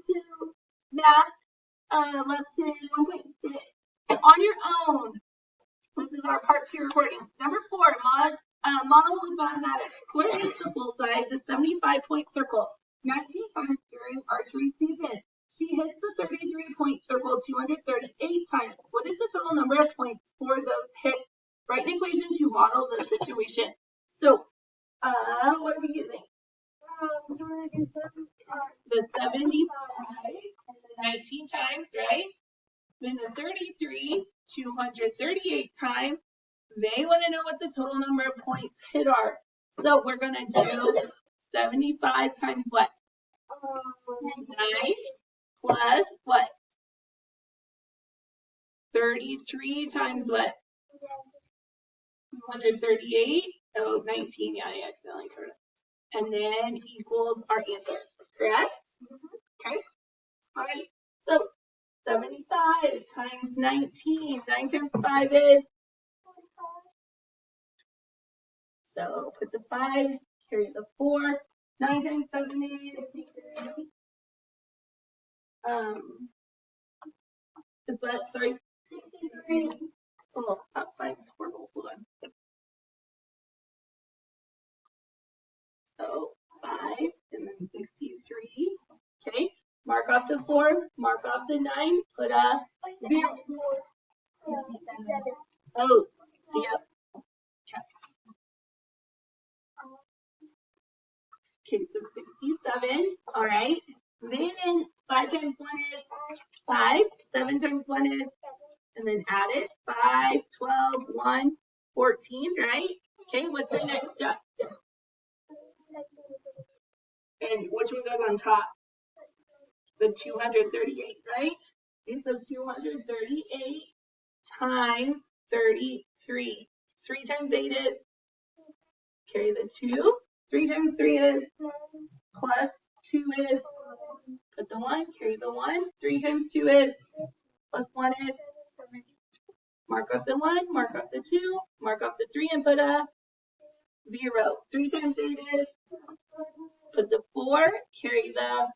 to math lesson 1.6 on your own. This is our part 2 recording. Number 4, model with mathematics. Square is the full size, the 75-point circle 19 times during archery season. She hits the 33-point circle 238 times. What is the total number of points for those hits? Write an equation to model the situation. So, what are we using? The 75 and the 19 times, right? Then the 33, 238 times. They want to know what the total number of points hit are. So we're going to do 75 times what? 9 plus what? 33 times what? 238. Oh, 19. Yeah, I accidentally covered it. And then equals our answer. Correct? Okay. All right. So 75 times 19. 9 times 5 is? So put the 5, carry the 4. 9 times 7 is what? Sorry. 63. Oh, that 5 is horrible. Hold on. So 5 and then 63. Okay. Mark off the 4. Mark off the 9. Put a 0. Oh, yep. Okay, so 67. All right. Then 5 times 1 is 5. 7 times 1 is, and then add it. 5, 12, 1, 14, right? Okay, what's the next step? And which one goes on top? The 238, right? Okay, so 238 times 33. 3 times 8 is? Carry the 2. 3 times 3 is? Plus 2 is? Put the 1, carry the 1. 3 times 2 is? Plus 1 is? Mark off the 1, mark off the 2, mark off the 3, and put a 0. 3 times 8 is? Put the 4, carry the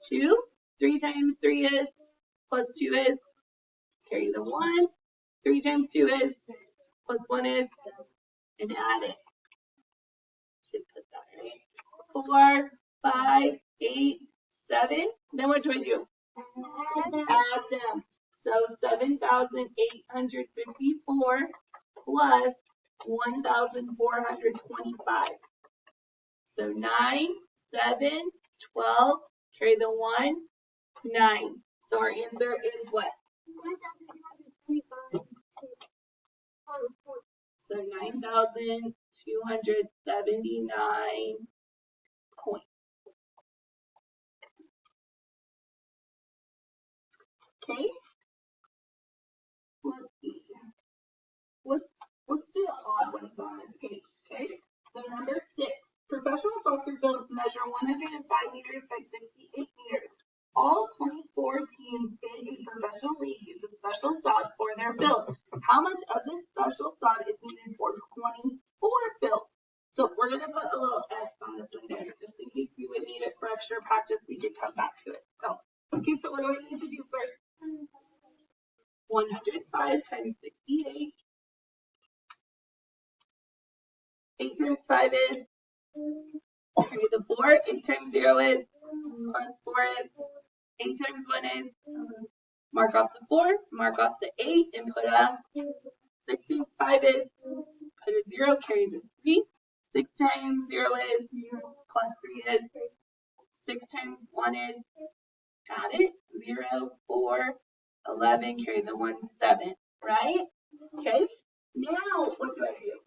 2. 3 times 3 is? Plus 2 is? Carry the 1. 3 times 2 is? Plus 1 is? And add it. Should put that right. 4, 5, 8, 7. Then what do? Add them. So 7,854 plus 1,425. So 9, 7, 12, carry the 1, 9. So our answer is what? So 9,279 points. Okay. Let's see. Let's do the odd ones on this page. Okay. So number 6. Professional soccer fields measure 105 meters by 68 meters. All 24 teams in a professional league use a special sod for their fields. How much of this special sod is needed for 24 fields? So we're going to put a little X on this one there, just in case we would need it for extra practice. We could come back to it. So, okay, so what do I need to do first? 105 times 68. 8 times 5 is? Carry the 4. 8 times 0 is? Plus 4 is? 8 times 1 is? Mark off the 4, mark off the 8, and put a 6 times 5 is? Put a 0, carry the 3. 6 times 0 is? Plus 3 is? 6 times 1 is? Add it. 0, 4, 11, carry the 1, 7. Right? Okay. Now, what do I do?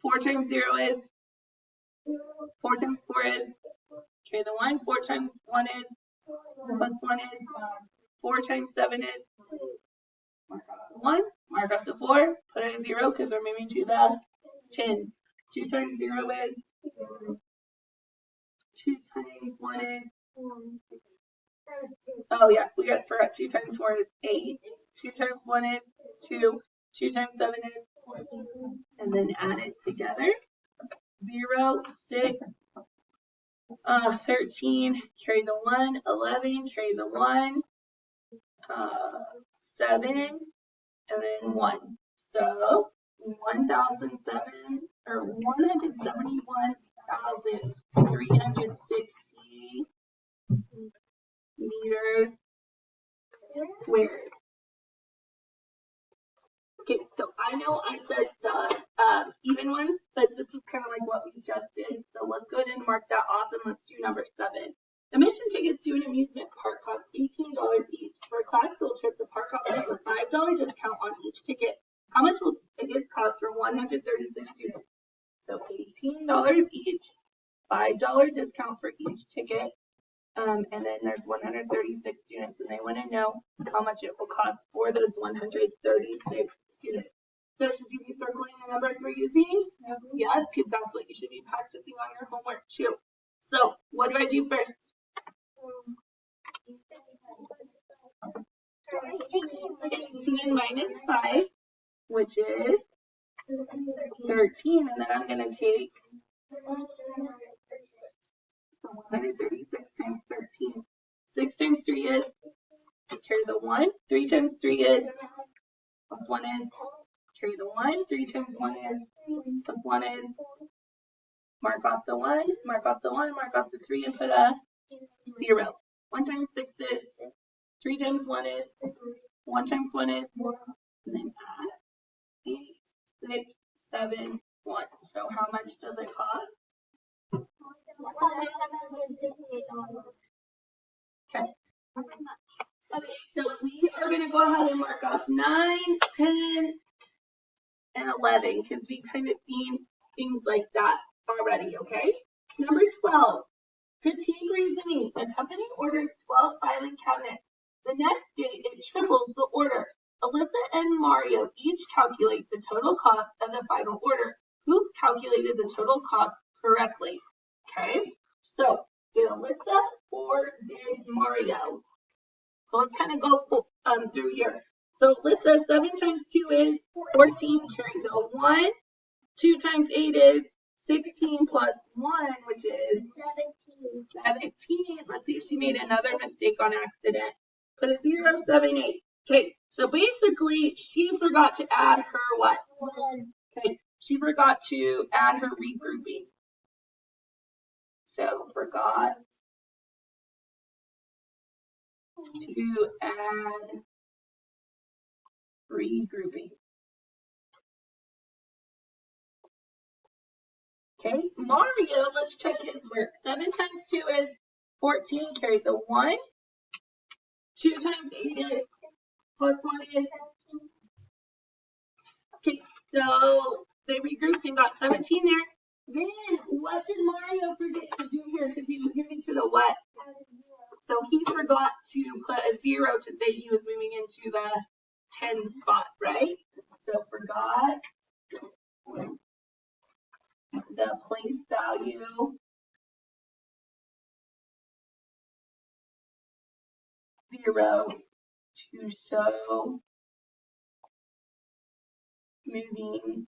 4 times 0 is? 4 times 4 is? Carry the 1. 4 times 1 is? Plus 1 is? 4 times 7 is? Mark off the 1. Mark off the 4. Put a 0 because we're moving to the 10s. 2 times 0 is? 2 times 1 is? Oh yeah, we forgot 2 times 4 is 8. 2 times 1 is 2. 2 times 7 is? And and then add it together. 0, 6, 13, carry the 1, 11, carry the 1, 7, and then 1. So 171,360 meters squared. Okay, so I know I said the even ones, but this is kind of like what we just did. So let's go ahead and mark that off, and let's do number 7. Admission tickets to an amusement park cost $18 each. For a class field trip, the park offers a $5 discount on each ticket. How much will tickets cost for 136 students? So $18 each, $5 discount for each ticket. And then there's 136 students, and they want to know how much it will cost for those 136 students. So should you be circling the numbers we're using? Yeah, because that's what you should be practicing on your homework too. So what do I do first? 18 minus 5, which is 13, and then I'm going to take 136 times 13. 6 times 3 is, carry the 1. 3 times 3 is, plus 1 is, carry the 1. 3 times 1 is, plus 1 is, mark off the 1, mark off the 1, mark off the 3, and put a 0. 1 times 6 is, 3 times 1 is, 1 times 1 is, and then add 8, 6, 7, 1. So how much does it cost? Okay. Okay, so we are going to go ahead and mark off 9, 10, and 11 because we've kind of seen things like that already, okay? Number 12, critique reasoning. The company orders 12 filing cabinets. The next day, it triples the order. Alyssa and Mario each calculate the total cost of the final order. Who calculated the total cost correctly? Okay, so did Alyssa or did Mario? So let's kind of go through here. So Alyssa, 7 times 2 is 14, carry the 1. 2 times 8 is 16 plus 1, which is 17. Let's see if she made another mistake on accident. Put a 0, 7, 8. Okay, so basically she forgot to add her what? 1. Okay, she forgot to add her regrouping. So forgot to add regrouping. Okay, Mario, let's check his work. 7 times 2 is 14, carry the 1. 2 times 8 is, plus 1 is. Okay, so they regrouped and got 17 there. Then what did Mario forget to do here? Because he was moving to the what? So he forgot to put a 0 to say he was moving into the 10 spot, right? So forgot the place value 0 to show moving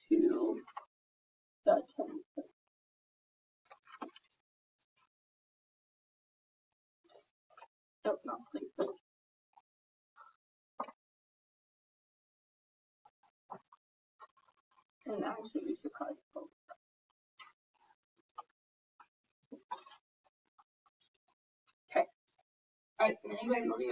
to the 10 spot. Oh, not place value. And actually, we should probably pull it up. Okay. All right, now you guys will be